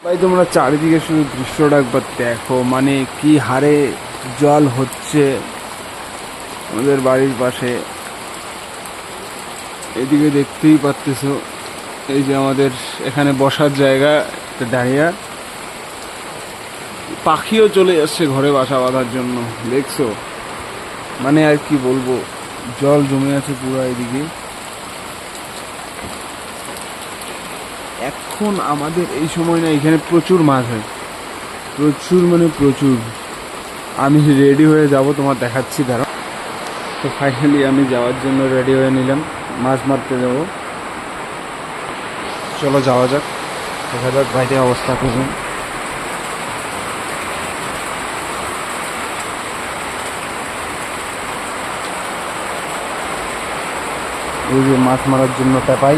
ভাই তোমরা চারিদিকে শুধু দৃশ্যটা একবার দেখো, মানে কি হারে জল হচ্ছে আমাদের বাড়ির পাশে। এদিকে দেখতেই পাচ্তেছো, এই যে আমাদের এখানে বসার জায়গা, একটা দাঁড়িয়ে পাখিও চলে যাচ্ছে ঘরে বাসা বাঁধার জন্য, দেখছো? মানে আর কি বলবো, জল জমে আছে পুরো এদিকে। এখন আমাদের এই সময় না এখানে প্রচুর মাছ হয়, প্রচুর মানে প্রচুর। আমি রেডি হয়ে যাব, তোমার দেখাচ্ছি দাঁড়াও। তো ফাইনালি আমি যাওয়ার জন্য রেডি হয়ে নিলাম, মাছ মারতে যাব। চলো যাওয়া যাক, দেখা যাক বাইরে অবস্থা কেমন। এই যে মাছ মারার জন্য পেপাই।